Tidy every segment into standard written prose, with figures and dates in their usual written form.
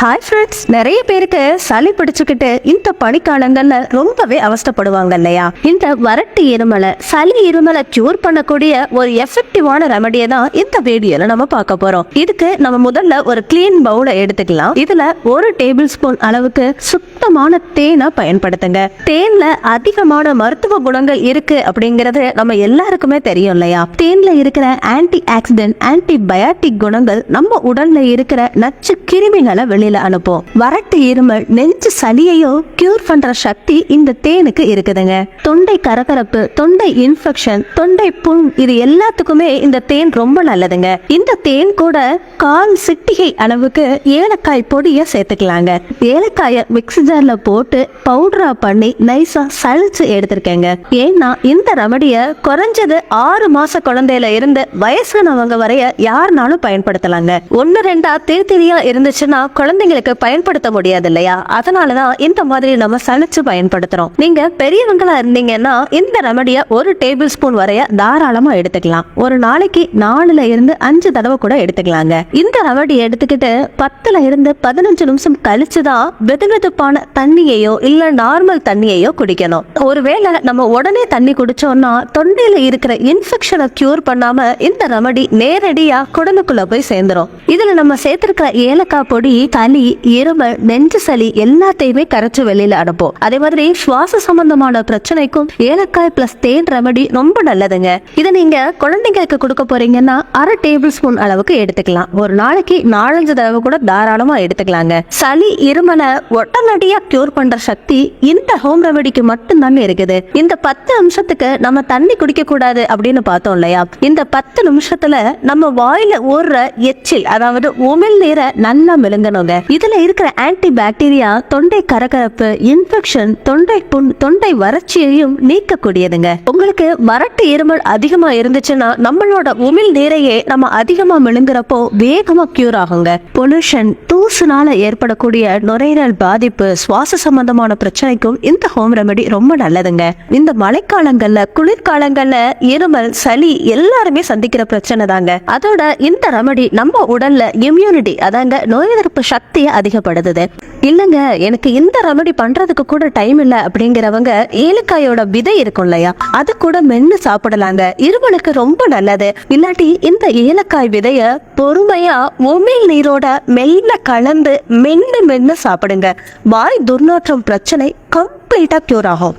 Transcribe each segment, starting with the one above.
Hi friends, நிறைய பேருக்கு சளி பிடிச்சுக்கிட்டு இந்த பனிக்காலங்கள்ல ரொம்பவே அவஸ்தைப்படுவாங்க இல்லையா? இந்த வறட்டு இருமலை, சளி இருமலை கியூர் பண்ணக்கூடிய ஒரு எஃபெக்டிவான ரெமடியை தான் இந்த வீடியோல நம்ம பார்க்க போறோம். இதுக்கு நம்ம முதல்ல ஒரு கிளீன் பவுலை எடுத்துக்கலாம். இதுல 1 டேபிள் ஸ்பூன் அளவுக்கு சுத்தமான தேனை பயன்படுத்துங்க. தேன்ல அதிகமான மருத்துவ குணங்கள் இருக்கு அப்படிங்கறது நம்ம எல்லாருக்குமே தெரியும் இல்லையா? தேன்ல இருக்கிற ஆன்டி ஆக்சிடென்ட், ஆன்டிபயாட்டிக் குணங்கள் நம்ம உடல்ல இருக்கிற நச்சு கிருமிகளை வெளியில அனுப்பும். வறட்டு இருமல், நெஞ்சு சளியையோ கியூர் பண்ற சக்தி இந்த தேனுக்கு இருக்குதுங்க. தொண்டை கரகரப்பு, தொண்டை இன்ஃபெக்ஷன், தொண்டை புண், இது எல்லாத்துக்குமே இந்த தேன் ரொம்ப நல்லதுங்க. இந்த தேன் கூட 1/4 சிட்டிகை அளவுக்கு ஏலக்காய் பொடியை சேர்த்துக்கலாங்க. ஏலக்காயை மிக்ஸி ஜார்ல போட்டு பவுடரா பண்ணி நைஸா சளிச்சு எடுத்திருக்கேங்க. ஏன்னா இந்த ரெமடிய குறைஞ்சது 6 மாச குழந்தையில இருந்து வயசானவங்க வரைய யாருனாலும் பயன்படுத்தலாங்க. 1-2 திரியா இருந்துச்சுன்னா குழந்தைங்களுக்கு பயன்படுத்த முடியாது இல்லையா? அதனாலதான் இந்த மாதிரி நம்ம சளிச்சு பயன்படுத்துறோம். நீங்க பெரியவங்களா இருந்தீங்கன்னா இந்த ரெமடிய 1 டேபிள் ஸ்பூன் வரைய தாராளமா எடுத்துக்கலாம். ஒரு நாளைக்கு 4ல இருந்து 5 தடவை கூட எடுத்துக்கலாங்க. இந்த ரெமடி எடுத்துக்கிட்டு 10ல இருந்து 15 நிமிஷம் கழிச்சுதான் வெதுவெதுப்பான தண்ணியையோ இல்ல நார்மல் தண்ணியையோ குடிக்கணும். ஒருவேளை நம்ம உடனே தண்ணி குடிச்சோம்னா தொண்டையில இருக்கிற இன்ஃபெக்ஷனை கியூர் பண்ணாம இந்த ரெமடி நேரடியா குடலுக்குள்ள போய் சேர்ந்துரும். இதுல நம்ம சேர்த்திருக்கிற ஏலக்காய் பொடி சளி, இருமல், நெஞ்சு சளி எல்லாத்தையுமே கரைச்சு வெளியில அனுப்பும். அதே மாதிரி சுவாச சம்பந்தமான பிரச்சனைக்கும் ஏலக்காய் பிளஸ் தேன் ரெமடி ரொம்ப நல்லதுங்க. இதை நீங்க குழந்தைங்களுக்கு கொடுக்க போறீங்கன்னா 1/2 டேபிள் ஸ்பூன் அளவுக்கு எடுத்துக்கலாம். ஒரு நாளைக்கு 4-5 தடவை கூட தாராளமா எடுத்துக்கலாங்க. சளி இருமலை உடனடியா கியூர் பண்ற சக்தி இந்த ஹோம் ரெமடிக்கு மட்டும்தாங்க இருக்குது. இந்த 10 நிமிஷத்துக்கு நம்ம தண்ணி குடிக்க கூடாது அப்படின்னு பார்த்தோம் இல்லையா? இந்த 10 நிமிஷத்துல நம்ம வாயில ஊறுற எச்சில், அதாவது உமிழ் நீரை நல்லா மெழுங்கணுங்க. இதுல இருக்கிற ஆன்டி பாக்டீரியா தொண்டை கரகரப்பு, இன்ஃபெக்ஷன், தொண்டை புண், தொண்டை வறட்சியையும் நீக்கக்கூடியதுங்க. உங்களுக்கு வறட்டு இருமல் அதிகமா இருந்துச்சுன்னா நம்மளோட உமிழ் நீரையே நம்ம அதிகமா மெழுங்குறப்போ வேகமா கியூர் ஆகுங்க. பொல்யூஷன், தூசுனால ஏற்படக்கூடிய நுரையீரல் பாதிப்பு, சுவாச சம்பந்தமான பிரச்சனைக்கும் இந்த ஹோம் ரெமடி ரொம்ப நல்லதுங்க. இந்த மழைக்காலங்கள்ல, குளிர்காலங்கள்ல இருமல், சளி எல்லாருமே சந்திக்கிற பிரச்சனை தாங்க. அதோட இந்த ரெமடி நம்ம உடல்ல இம்யூனிட்டி, அதாங்க நோய் எதிர்ப்பு சக்தியை அதிகப்படுத்துது. இல்லங்க எனக்கு இந்த ரெமடி பண்றதுக்கு கூட டைம் இல்ல அப்படிங்கிறவங்க ஏலக்காயோட விதை இருக்கும் இல்லையா, அது கூட மென்னு சாப்பிடலாங்க. இருமலுக்கு ரொம்ப நல்லது. இல்லாட்டி இந்த ஏலக்காய் விதைய பொறுமையா உமிழ் நீரோட மெல்ல கலந்து மென்னு சாப்பிடுங்க. வாய் துர்நாற்றம் பிரச்சனை கம்ப்ளீட்டா கியூர் ஆகும்.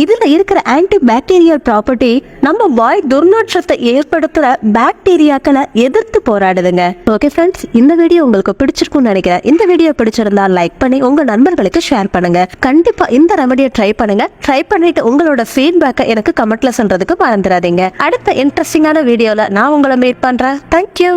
இதுல இருக்கிற ஆன்டி பாக்டீரியல் ப்ராப்பர்ட்டி நம்ம வாய் துர்நாற்றத்தை ஏற்படுத்துற பாக்டீரியாக்களை எதிர்த்து போராடுதுங்க. ஓகே ஃப்ரெண்ட்ஸ், இந்த வீடியோ உங்களுக்கு பிடிச்சிருக்கும்னு நினைக்கிறேன். இந்த வீடியோ பிடிச்சிருந்தா லைக் பண்ணி உங்க நண்பர்களுக்கு ஷேர் பண்ணுங்க. கண்டிப்பா இந்த ரெமடியை ட்ரை பண்ணுங்க. ட்ரை பண்ணிட்டு உங்களோட ஃபீட்பேக்கை எனக்கு கமெண்ட்ல சொல்றதுக்கு மறந்துடாதீங்க. அடுத்த இன்ட்ரெஸ்டிங்கான வீடியோல நான் உங்களை மீட் பண்றேன். தேங்க்யூ.